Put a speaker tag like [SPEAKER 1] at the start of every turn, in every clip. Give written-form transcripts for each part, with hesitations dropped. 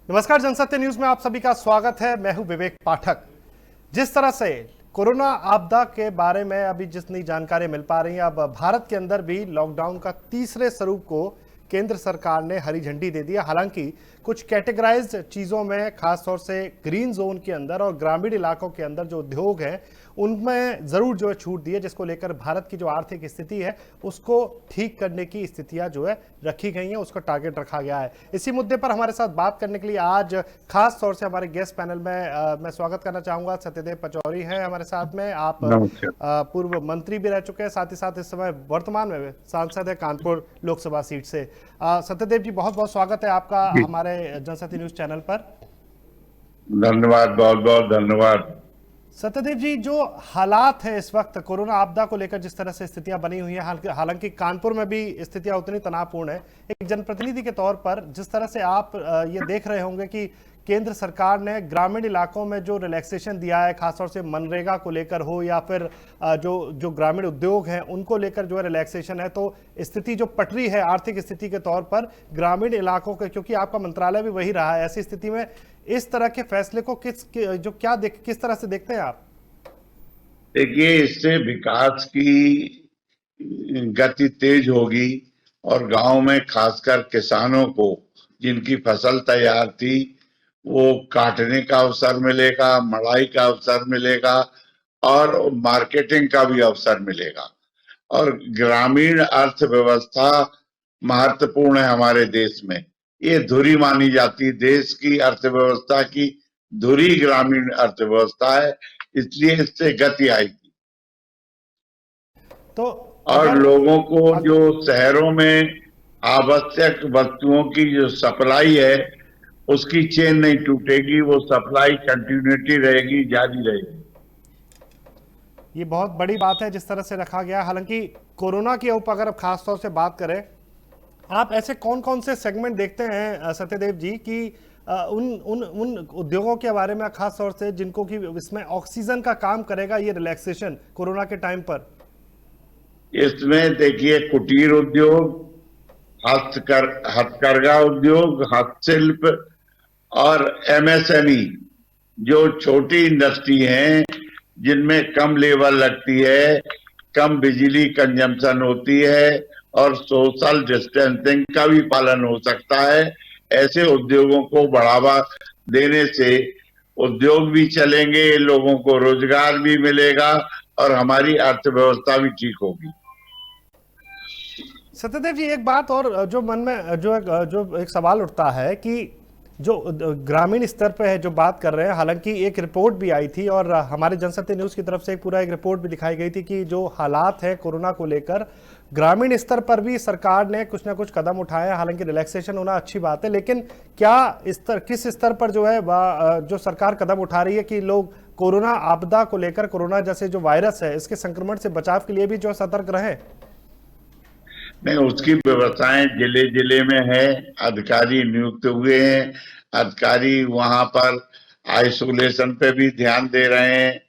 [SPEAKER 1] नमस्कार, जनसत्य न्यूज में आप सभी का स्वागत है। मैं हूं विवेक पाठक। जिस तरह से कोरोना आपदा के बारे में अभी जितनी जानकारी मिल पा रही है, अब भारत के अंदर भी लॉकडाउन का तीसरे स्वरूप को केंद्र सरकार ने हरी झंडी दे दी है। हालांकि कुछ कैटेगराइज्ड चीजों में, खासतौर से ग्रीन जोन के अंदर और ग्रामीण इलाकों के अंदर जो उद्योग हैं उनमें जरूर जो है छूट दी है, जिसको लेकर भारत की जो आर्थिक स्थिति है उसको ठीक करने की स्थितियां जो है रखी गई हैं, उसका टारगेट रखा गया है। इसी मुद्दे पर हमारे साथ बात करने के लिए आज खास तौर से हमारे गेस्ट पैनल में मैं स्वागत करना चाहूंगा। सत्यदेव पचौरी हैं हमारे साथ में। आप पूर्व मंत्री भी रह चुके हैं, साथ ही साथ इस समय वर्तमान में सांसद है कानपुर लोकसभा सीट से। सत्यदेव जी, बहुत बहुत स्वागत है आपका हमारे जनसत्य न्यूज चैनल पर।
[SPEAKER 2] धन्यवाद, बहुत बहुत धन्यवाद।
[SPEAKER 1] सत्यदेव जी, जो हालात है इस वक्त कोरोना आपदा को लेकर, जिस तरह से स्थितियां बनी हुई हैं, हालांकि कानपुर में भी स्थितियां उतनी तनावपूर्ण है, एक जनप्रतिनिधि के तौर पर जिस तरह से आप ये देख रहे होंगे कि केंद्र सरकार ने ग्रामीण इलाकों में जो रिलैक्सेशन दिया है, खासतौर से मनरेगा को लेकर हो या फिर जो ग्रामीण उद्योग हैं उनको लेकर जो है रिलैक्सेशन है, तो स्थिति जो पटरी है आर्थिक स्थिति के तौर पर ग्रामीण इलाकों के, क्योंकि आपका मंत्रालय भी वही रहा है, ऐसी स्थिति में इस तरह के फैसले को किस तरह से देखते हैं आप?
[SPEAKER 2] देखिए, इससे विकास की गति तेज होगी और गांव में खासकर किसानों को जिनकी फसल तैयार थी वो काटने का अवसर मिलेगा, मड़ाई का अवसर मिलेगा और मार्केटिंग का भी अवसर मिलेगा। और ग्रामीण अर्थव्यवस्था महत्वपूर्ण है हमारे देश में। ये धुरी मानी जाती, देश की अर्थव्यवस्था की धुरी ग्रामीण अर्थव्यवस्था है, इसलिए इससे गति आएगी।
[SPEAKER 1] तो
[SPEAKER 2] और लोगों को जो शहरों में आवश्यक वस्तुओं की जो सप्लाई है उसकी चेन नहीं टूटेगी, वो सप्लाई कंटिन्यूटी रहेगी, जारी रहेगी।
[SPEAKER 1] ये बहुत बड़ी बात है जिस तरह से रखा गया। हालांकि कोरोना के ऊपर अगर खास तौर से बात करें, आप ऐसे कौन कौन से सेगमेंट देखते हैं सत्यदेव जी कि उन उद्योगों के बारे में खास तौर से जिनको कि इसमें ऑक्सीजन का काम करेगा ये रिलैक्सेशन कोरोना के टाइम पर?
[SPEAKER 2] इसमें देखिए, कुटीर उद्योग, हथकरघा उद्योग, हस्तशिल्प और एमएसएमई जो छोटी इंडस्ट्री हैं जिनमें कम लेबर लगती है, कम बिजली कंजम्पशन होती है और सोशल डिस्टेंसिंग का भी पालन हो सकता है, ऐसे उद्योगों को बढ़ावा देने से उद्योग भी चलेंगे, लोगों को रोजगार भी मिलेगा और हमारी अर्थव्यवस्था भी ठीक होगी।
[SPEAKER 1] सत्यदेव जी, एक बात और जो मन में जो एक सवाल उठता है कि जो ग्रामीण स्तर पे है जो बात कर रहे हैं, हालांकि एक रिपोर्ट भी आई थी और हमारे जनसत्य न्यूज की तरफ से एक रिपोर्ट भी दिखाई गई थी कि जो हालात है कोरोना को लेकर ग्रामीण स्तर पर भी सरकार ने कुछ ना कुछ कदम उठाए हैं। हालांकि रिलैक्सेशन होना अच्छी बात है, लेकिन क्या किस स्तर पर जो है जो सरकार कदम उठा रही है कि लोग कोरोना आपदा को लेकर, कोरोना जैसे जो वायरस है इसके संक्रमण से बचाव के लिए भी जो सतर्क रहे?
[SPEAKER 2] नहीं, उसकी व्यवस्थाएं जिले जिले में है, अधिकारी नियुक्त हुए हैं, अधिकारी वहां पर आइसोलेशन पे भी ध्यान दे रहे हैं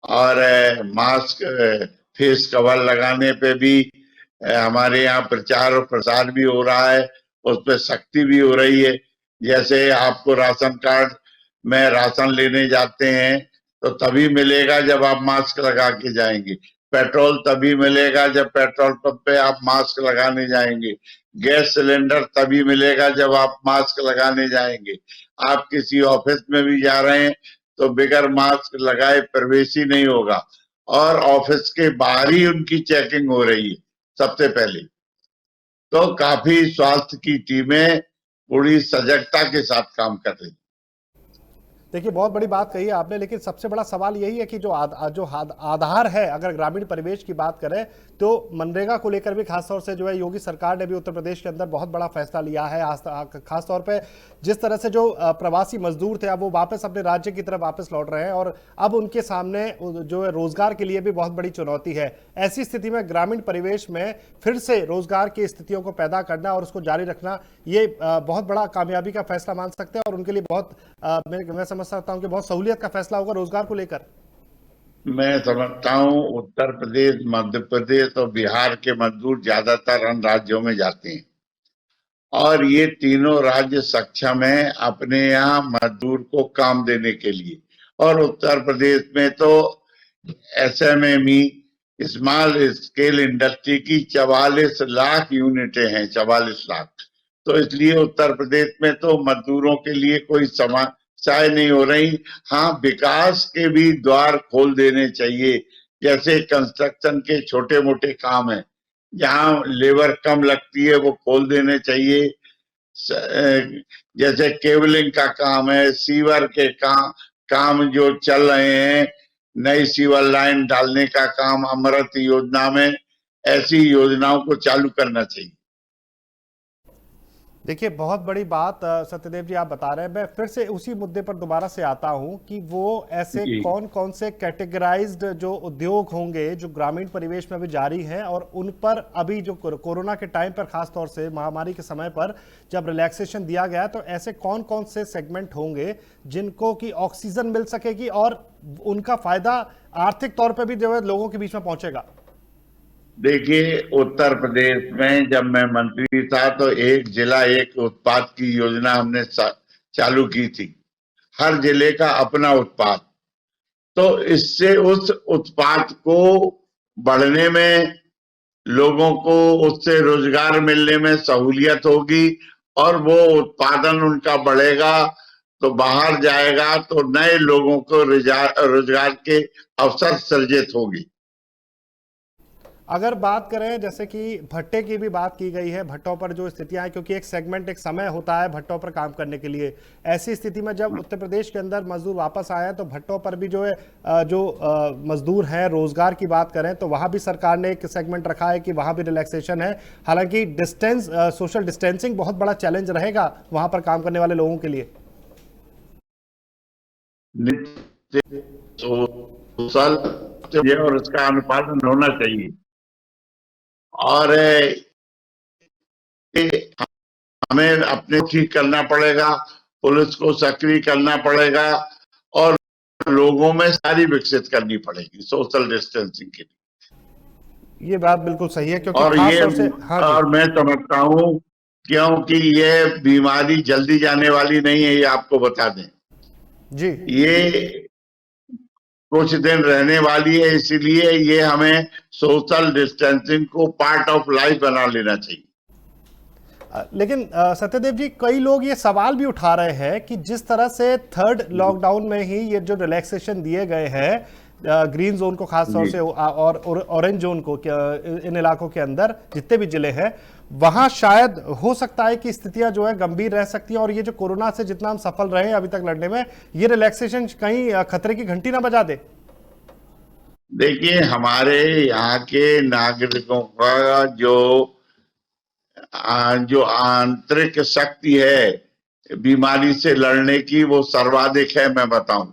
[SPEAKER 2] और मास्क, फेस कवर लगाने पे भी हमारे यहाँ प्रचार और प्रसार भी हो रहा है, उस पर सख्ती भी हो रही है। जैसे आपको राशन कार्ड में राशन लेने जाते हैं तो तभी मिलेगा जब आप मास्क लगा के जाएंगे, पेट्रोल तभी मिलेगा जब पेट्रोल पंप पे आप मास्क लगाने जाएंगे, गैस सिलेंडर तभी मिलेगा जब आप मास्क लगाने जाएंगे। आप किसी ऑफिस में भी जा रहे हैं तो बगैर मास्क लगाए प्रवेश ही नहीं होगा और ऑफिस के बाहर ही उनकी चेकिंग हो रही है सबसे पहले। तो काफी स्वास्थ्य की टीमें पूरी सजगता के साथ काम कर रही।
[SPEAKER 1] देखिए, बहुत बड़ी बात कही है आपने, लेकिन सबसे बड़ा सवाल यही है कि जो आधार है, अगर ग्रामीण परिवेश की बात करें तो मनरेगा को लेकर भी खासतौर से जो है योगी सरकार ने भी उत्तर प्रदेश के अंदर बहुत बड़ा फैसला लिया है। खासतौर पे जिस तरह से जो प्रवासी मजदूर थे अब वो वापस अपने राज्य की तरफ वापस लौट रहे हैं और अब उनके सामने जो है रोजगार के लिए भी बहुत बड़ी चुनौती है। ऐसी स्थिति में ग्रामीण परिवेश में फिर से रोजगार की स्थितियों को पैदा करना और उसको जारी रखना, ये बहुत बड़ा कामयाबी का फैसला मान सकते हैं और उनके लिए बहुत मैं समझ सकता हूं कि बहुत सहूलियत का फैसला होगा रोजगार को लेकर।
[SPEAKER 2] मैं समझता हूँ उत्तर प्रदेश, मध्य प्रदेश और बिहार के मजदूर ज्यादातर अन्य राज्यों में जाते हैं और ये तीनों राज्य सक्षम है अपने यहाँ मजदूर को काम देने के लिए। और उत्तर प्रदेश में तो एसएमएमई स्मॉल स्केल इंडस्ट्री की 44 लाख यूनिटें हैं, 44 लाख। तो इसलिए उत्तर प्रदेश में तो मजदूरों के लिए कोई समस्याएं नहीं हो रही। हाँ, विकास के भी द्वार खोल देने चाहिए। जैसे कंस्ट्रक्शन के छोटे मोटे काम है, जहाँ लेबर कम लगती है, वो खोल देने चाहिए। जैसे केबलिंग का काम है, सीवर के काम जो चल रहे हैं, नई सीवर लाइन डालने का काम अमृत योजना में, ऐसी योजनाओं को चालू करना चाहिए।
[SPEAKER 1] देखिए, बहुत बड़ी बात सत्यदेव जी आप बता रहे हैं। मैं फिर से उसी मुद्दे पर दोबारा से आता हूं कि वो ऐसे कौन कौन से कैटेगराइज्ड जो उद्योग होंगे जो ग्रामीण परिवेश में अभी जारी हैं और उन पर अभी जो कोरोना के टाइम पर, खास तौर से महामारी के समय पर जब रिलैक्सेशन दिया गया, तो ऐसे कौन कौन से सेगमेंट होंगे जिनको कि ऑक्सीजन मिल सकेगी और उनका फायदा आर्थिक तौर पर भी जो है लोगों के बीच में पहुंचेगा?
[SPEAKER 2] देखिए, उत्तर प्रदेश में जब मैं मंत्री था तो एक जिला एक उत्पाद की योजना हमने चालू की थी। हर जिले का अपना उत्पाद। तो इससे उस उत्पाद को बढ़ने में, लोगों को उससे रोजगार मिलने में सहूलियत होगी और वो उत्पादन उनका बढ़ेगा तो बाहर जाएगा, तो नए लोगों को रोजगार के अवसर सृजित होगी।
[SPEAKER 1] अगर बात करें जैसे कि भट्टे की भी बात की गई है, भट्टों पर जो स्थितियां हैं, क्योंकि एक सेगमेंट, एक समय होता है भट्टों पर काम करने के लिए। ऐसी स्थिति में जब उत्तर प्रदेश के अंदर मजदूर वापस आए हैं तो भट्टों पर भी जो है मजदूर हैं, रोजगार की बात करें तो वहां भी सरकार ने एक सेगमेंट रखा है कि वहां भी रिलैक्सेशन है। हालांकि सोशल डिस्टेंसिंग बहुत बड़ा चैलेंज रहेगा वहां पर काम करने वाले लोगों के लिए।
[SPEAKER 2] सोशल और उसका अनुपालन होना चाहिए। और हमें अपने ठीक करना पड़ेगा, पुलिस को सक्रिय करना पड़ेगा और लोगों में सारी विकसित करनी पड़ेगी सोशल डिस्टेंसिंग के लिए।
[SPEAKER 1] ये बात बिल्कुल सही है, क्योंकि
[SPEAKER 2] और
[SPEAKER 1] खास
[SPEAKER 2] ये
[SPEAKER 1] तौर से
[SPEAKER 2] और मैं समझता हूं, क्योंकि ये बीमारी जल्दी जाने वाली नहीं है, ये आपको बता दें
[SPEAKER 1] जी।
[SPEAKER 2] ये कुछ दिन रहने वाली है, इसीलिए ये हमें सोशल डिस्टेंसिंग को पार्ट ऑफ लाइफ बना लेना चाहिए।
[SPEAKER 1] लेकिन सत्यदेव जी, कई लोग ये सवाल भी उठा रहे हैं कि जिस तरह से थर्ड लॉकडाउन में ही ये जो रिलैक्सेशन दिए गए हैं ग्रीन जोन को खास तौर से और ऑरेंज जोन को, इन इलाकों के अंदर जितने भी जिले हैं, वहां शायद हो सकता है कि स्थितियां जो है गंभीर रह सकती हैं और ये जो कोरोना से जितना हम सफल रहे हैं अभी तक लड़ने में, ये रिलैक्सेशन कहीं खतरे की घंटी ना बजा दे।
[SPEAKER 2] देखिए, हमारे यहाँ के नागरिकों का जो आंतरिक शक्ति है बीमारी से लड़ने की, वो सर्वाधिक है। मैं बताऊं,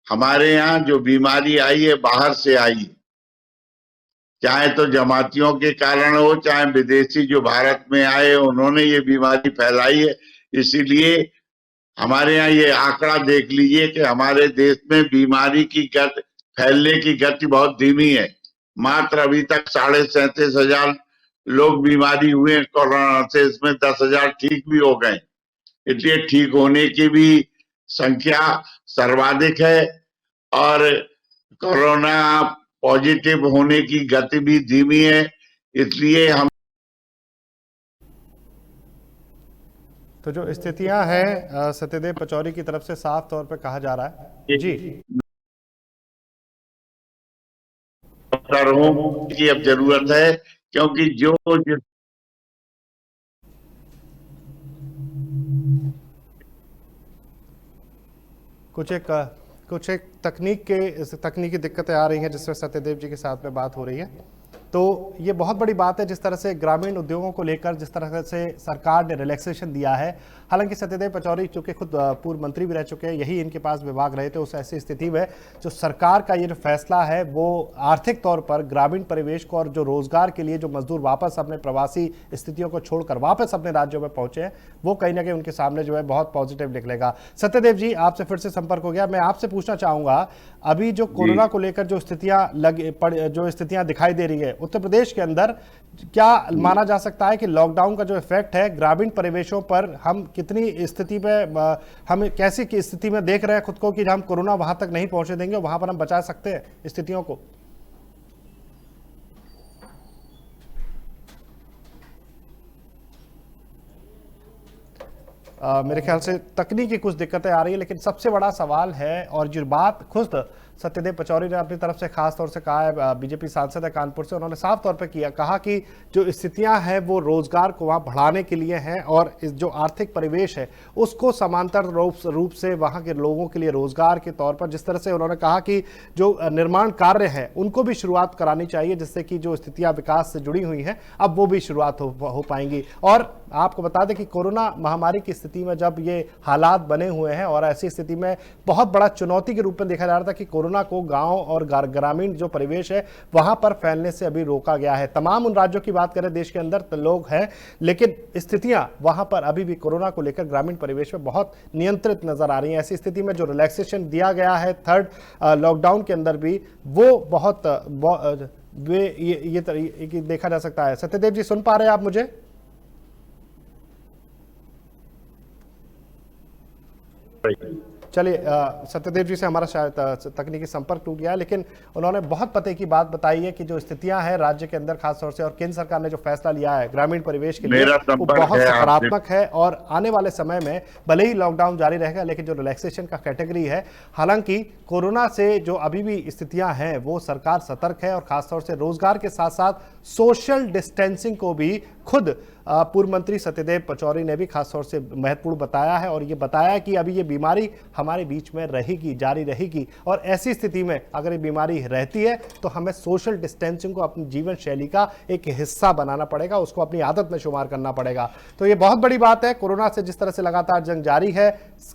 [SPEAKER 2] हमारे यहाँ जो बीमारी आई है बाहर से आई है, चाहे तो जमातियों के कारण हो, चाहे विदेशी जो भारत में आए उन्होंने ये बीमारी फैलाई है। इसीलिए हमारे यहाँ ये आंकड़ा देख लीजिए कि हमारे देश में बीमारी की गति, फैलने की गति बहुत धीमी है। मात्र अभी तक 37,500 लोग बीमारी हुए कोरोना से, इसमें 10,000 ठीक भी हो गए। इसलिए ठीक होने की भी संख्या सर्वाधिक है और कोरोना पॉजिटिव होने की गति भी धीमी है। इसलिए हम
[SPEAKER 1] तो जो स्थितियां हैं सत्यदेव पचौरी की तरफ से साफ तौर पे कहा जा रहा है जी
[SPEAKER 2] की अब जरूरत है, क्योंकि जो
[SPEAKER 1] कुछ एक तकनीकी दिक्कतें आ रही हैं जिससे सत्यदेव जी के साथ में बात हो रही है। तो ये बहुत बड़ी बात है जिस तरह से ग्रामीण उद्योगों को लेकर जिस तरह से सरकार ने रिलैक्सेशन दिया है। हालांकि सत्यदेव पचौरी चूंकि खुद पूर्व मंत्री भी रह चुके हैं, यही इनके पास विभाग रहे थे, उस ऐसी स्थिति में जो सरकार का ये जो फैसला है वो आर्थिक तौर पर ग्रामीण परिवेश को और जो रोजगार के लिए जो मजदूर वापस अपने प्रवासी स्थितियों को छोड़कर वापस अपने राज्यों में पहुंचे हैं, वो कहीं ना कहीं उनके सामने जो है बहुत पॉजिटिव निकलेगा। सत्यदेव जी, आपसे फिर से संपर्क हो गया। मैं आपसे पूछना चाहूंगा, अभी जो कोरोना को लेकर जो स्थितियां दिखाई दे रही है उत्तर प्रदेश के अंदर क्या माना जा सकता है कि लॉकडाउन का जो इफेक्ट है ग्रामीण परिवेशों पर हम कितनी स्थिति में हम कैसी की स्थिति में देख रहे हैं खुद को कि हम कोरोना वहां तक नहीं पहुंचे देंगे, वहां पर हम बचा सकते हैं स्थितियों को? मेरे ख्याल से तकनीकी कुछ दिक्कतें आ रही है, लेकिन सबसे बड़ा सवाल है और जो बात खुद सत्यदेव पचौरी ने अपनी तरफ से खास तौर से कहा है, बीजेपी सांसद है कानपुर से, उन्होंने साफ तौर पे कहा कि जो स्थितियां हैं वो रोजगार को वहां बढ़ाने के लिए हैं और इस जो आर्थिक परिवेश है उसको समांतर रूप से वहां के लोगों के लिए रोजगार के तौर पर, जिस तरह से उन्होंने कहा कि जो निर्माण कार्य है उनको भी शुरुआत करानी चाहिए, जिससे कि जो स्थितियां विकास से जुड़ी हुई हैं अब वो भी शुरुआत हो पाएंगी। और आपको बता दें कि कोरोना महामारी की स्थिति में जब ये हालात बने हुए हैं और ऐसी स्थिति में बहुत बड़ा चुनौती के रूप में देखा जा रहा था कि कोरोना को गांव और ग्रामीण जो परिवेश है वहां पर फैलने से अभी रोका गया है। तमाम उन राज्यों की बात करें देश के अंदर तो लोग हैं, लेकिन स्थितियां वहां पर अभी भी कोरोना को लेकर ग्रामीण परिवेश में बहुत नियंत्रित नजर आ रही हैं। ऐसी स्थिति में जो रिलैक्सेशन दिया गया है थर्ड लॉकडाउन के अंदर भी वो बहुत ये देखा जा सकता है। सत्यदेव जी सुन पा रहे हैं आप मुझे? चलिए, सत्यदेव जी से हमारा शायद तकनीकी संपर्क टूट गया है, लेकिन उन्होंने बहुत पते की बात बताई है कि जो स्थितियां हैं राज्य के अंदर खासतौर से और केंद्र सरकार ने जो फैसला लिया है ग्रामीण परिवेश के लिए वो बहुत सकारात्मक है और आने वाले समय में भले ही लॉकडाउन जारी रहेगा लेकिन जो रिलैक्सेशन का कैटेगरी है, हालांकि कोरोना से जो अभी भी स्थितियां हैं वो सरकार सतर्क है और खासतौर से रोजगार के साथ साथ सोशल डिस्टेंसिंग को भी खुद पूर्व मंत्री सत्यदेव पचौरी ने भी खासतौर से महत्वपूर्ण बताया है और ये बताया कि अभी ये बीमारी हमारे बीच में रहेगी, जारी रहेगी और ऐसी स्थिति में अगर ये बीमारी रहती है तो हमें सोशल डिस्टेंसिंग को अपनी जीवन शैली का एक हिस्सा बनाना पड़ेगा, उसको अपनी आदत में शुमार करना पड़ेगा। तो ये बहुत बड़ी बात है। कोरोना से जिस तरह से लगातार जंग जारी है,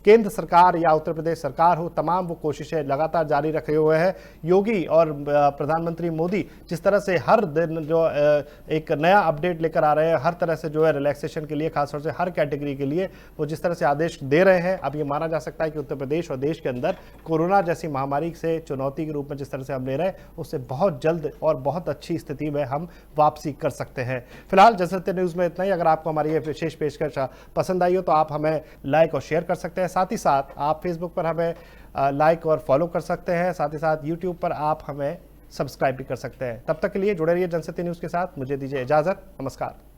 [SPEAKER 1] केंद्र सरकार या उत्तर प्रदेश सरकार हो, तमाम वो कोशिशें लगातार जारी रखे हुए हैं। योगी और प्रधानमंत्री मोदी जिस तरह से हर दिन जो एक नया अपडेट लेकर आ रहे हैं, हर तरह से जो है रिलैक्सेशन के लिए खासतौर से हर कैटेगरी के लिए वो जिस तरह से आदेश दे रहे हैं, अब ये माना जा सकता है कि उत्तर प्रदेश और देश के अंदर कोरोना जैसी महामारी से चुनौती के रूप में जिस तरह से हम ले रहे हैं उससे बहुत जल्द और बहुत अच्छी स्थिति में हम वापसी कर सकते हैं। फिलहाल जनसत्य न्यूज में इतना ही। अगर आपको हमारी ये विशेष पेशकश पसंद आई हो तो आप हमें लाइक और शेयर कर सकते हैं। साथ ही साथ आप फेसबुक पर हमें लाइक और फॉलो कर सकते हैं। साथ ही साथ यूट्यूब पर आप हमें सब्सक्राइब भी कर सकते हैं। तब तक के लिए जुड़े रहिए जनसत्य न्यूज के साथ। मुझे दीजिए इजाजत। नमस्कार।